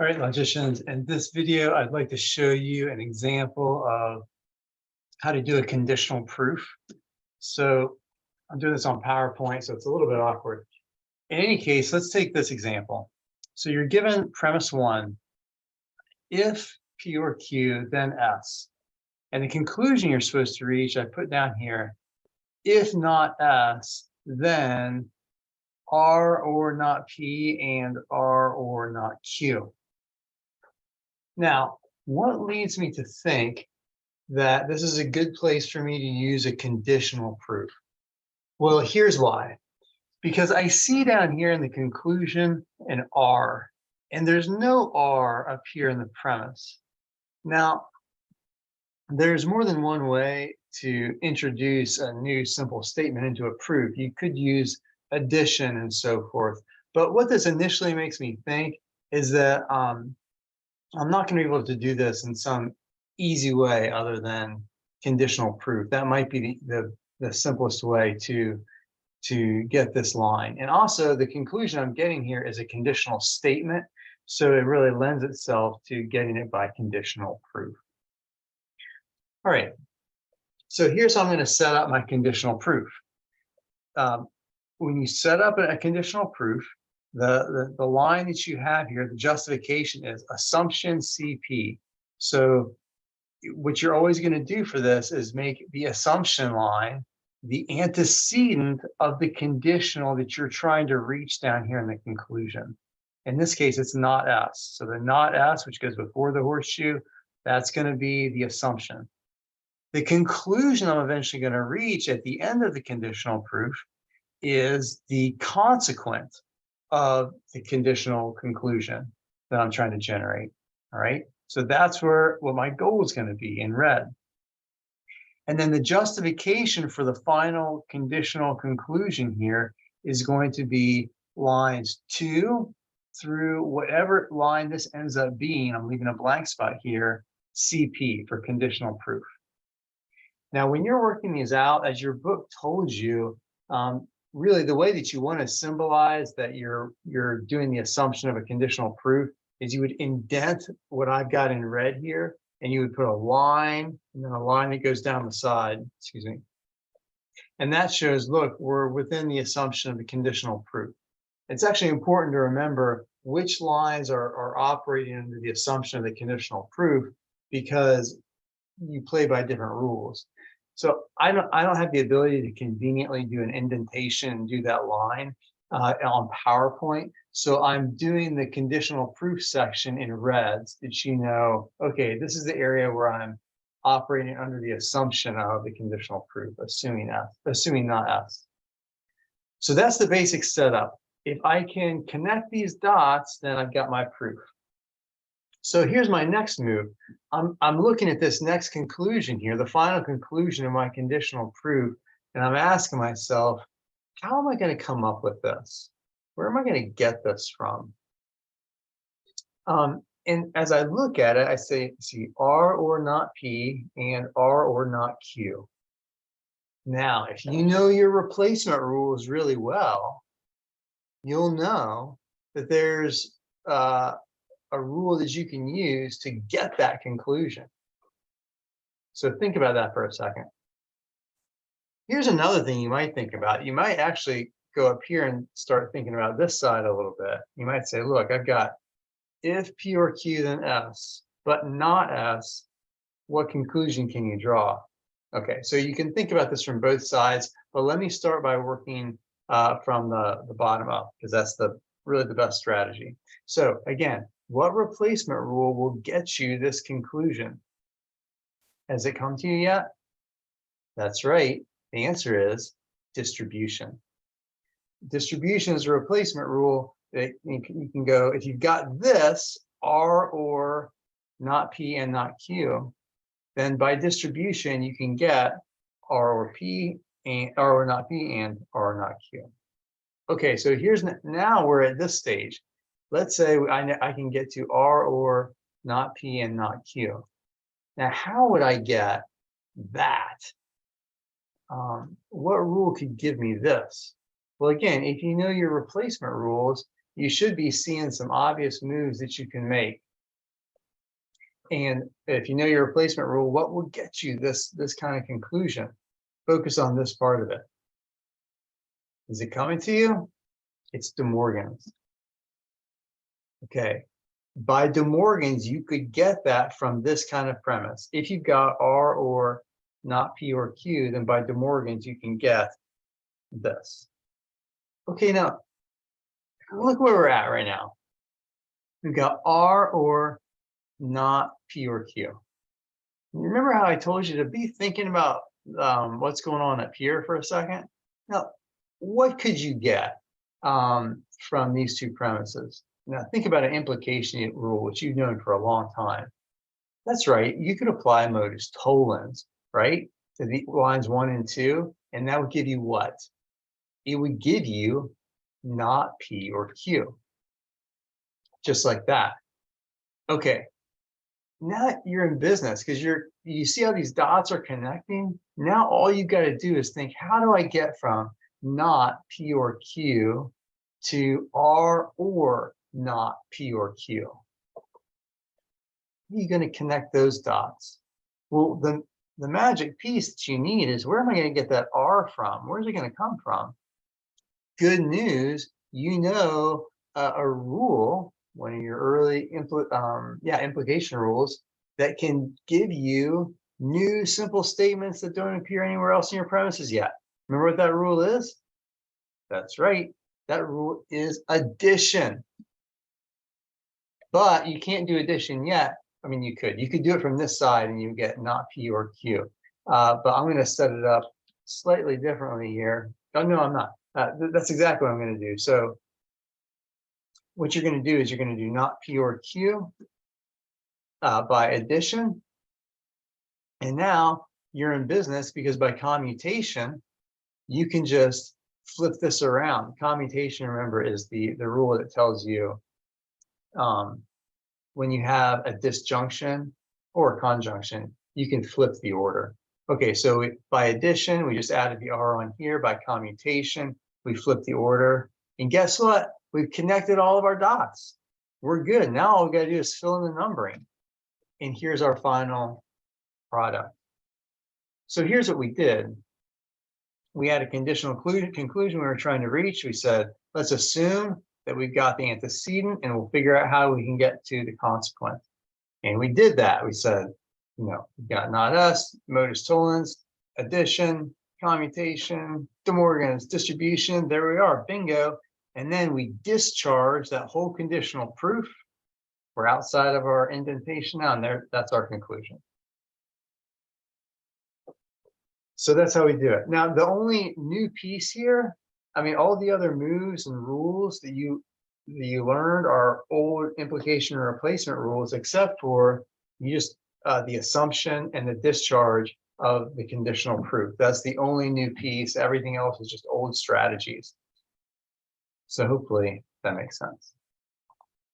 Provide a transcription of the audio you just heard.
All right, logicians, in this video, I'd like to show you an example of how to do a conditional proof. So I'm doing this on PowerPoint, so it's a little bit awkward. In any case, let's take this example. So you're given premise one, if P or Q, then S. And the conclusion you're supposed to reach, I put down here, if not S, then R or not P and R or not Q. Now, what leads me to think that this is a good place for me to use a conditional proof? Well, here's why. Because I see down here in the conclusion an R, and there's no R up here in the premise. Now, there's more than one way to introduce a new simple statement into a proof. You could use addition and so forth. But what this initially makes me think is that I'm not going to be able to do this in some easy way other than conditional proof. That might be the simplest way to get this line. And also the conclusion I'm getting here is a conditional statement. So it really lends itself to getting it by conditional proof. All right. So here's how I'm going to set up my conditional proof. When you set up a conditional proof, the line that you have here, the justification is assumption CP. So what you're always going to do for this is make the assumption line the antecedent of the conditional that you're trying to reach down here in the conclusion. In this case, it's not S. So the not S, which goes before the horseshoe, that's going to be the assumption. The conclusion I'm eventually going to reach at the end of the conditional proof is the consequent of the conditional conclusion that I'm trying to generate. All right. So that's what my goal is going to be in red. And then the justification for the final conditional conclusion here is going to be lines 2 through whatever line this ends up being. I'm leaving a blank spot here, CP for conditional proof. Now, when you're working these out, as your book told you, really the way that you want to symbolize that you're doing the assumption of a conditional proof is you would indent what I've got in red here, and you would put a line and then a line that goes down the side, excuse me. And that shows, look, we're within the assumption of the conditional proof. It's actually important to remember which lines are operating under the assumption of the conditional proof, because you play by different rules. So I don't have the ability to conveniently do an indentation and do that line on PowerPoint. So I'm doing the conditional proof section in reds that you know, okay, this is the area where I'm operating under the assumption of the conditional proof, assuming not S. So that's the basic setup. If I can connect these dots, then I've got my proof. So here's my next move. I'm looking at this next conclusion here, the final conclusion of my conditional proof, and I'm asking myself, how am I going to come up with this? Where am I going to get this from? And as I look at it, I see R or not P and R or not Q. Now, if you know your replacement rules really well, you'll know that there's a rule that you can use to get that conclusion. So think about that for a second. Here's another thing you might think about. You might actually go up here and start thinking about this side a little bit. You might say, look, I've got if P or Q, then S, but not S, what conclusion can you draw? Okay, so you can think about this from both sides, but let me start by working from the bottom up, because that's really the best strategy. So again, what replacement rule will get you this conclusion? Has it come to you yet? That's right. The answer is distribution. Distribution is a replacement rule that you can go, if you've got this, R or not P and not Q, then by distribution, you can get R or P and R or not P and R or not Q. Okay, so now we're at this stage. Let's say I can get to R or not P and not Q. Now, how would I get that? What rule could give me this? Well, again, if you know your replacement rules, you should be seeing some obvious moves that you can make. And if you know your replacement rule, what will get you this kind of conclusion? Focus on this part of it. Is it coming to you? It's De Morgan's. Okay. By De Morgan's, you could get that from this kind of premise. If you've got R or not P or Q, then by De Morgan's, you can get this. Okay, now look where we're at right now. We've got R or not P or Q. Remember how I told you to be thinking about what's going on up here for a second? Now, what could you get from these two premises? Now, think about an implication rule, which you've known for a long time. That's right. You could apply modus tollens, right, to the lines 1 and 2, and that would give you what? It would give you not P or Q, just like that. Okay. Now you're in business because you see how these dots are connecting. Now all you got to do is think, how do I get from not P or Q to R or not P or Q? How are you going to connect those dots? Well, the magic piece that you need is, where am I going to get that R from? Where's it going to come from? Good news, you know a rule, one of your early implication rules, that can give you new simple statements that don't appear anywhere else in your premises yet. Remember what that rule is? That's right. That rule is addition. But you can't do addition yet. I mean, you could do it from this side and you get not P or Q. But I'm going to set it up slightly differently here. Oh, no, I'm not. That's exactly what I'm going to do. So what you're going to do is you're going to do not P or Q by addition. And now you're in business, because by commutation, you can just flip this around. Commutation, remember, is the rule that tells you when you have a disjunction or a conjunction, you can flip the order. Okay, so by addition, we just added the R on here. By commutation, we flip the order. And guess what? We've connected all of our dots. We're good. Now all we got to do is fill in the numbering. And here's our final product. So here's what we did. We had a conditional conclusion we were trying to reach. We said, let's assume that we've got the antecedent and we'll figure out how we can get to the consequent. And we did that. We said, you know, we've got not us, modus tollens, addition, commutation, De Morgan's, distribution. There we are, bingo. And then we discharge that whole conditional proof. We're outside of our indentation now, and there, that's our conclusion. So that's how we do it. Now, the only new piece here, I mean, all the other moves and rules that you learned are old implication and replacement rules, except for the assumption and the discharge of the conditional proof. That's the only new piece. Everything else is just old strategies. So hopefully that makes sense.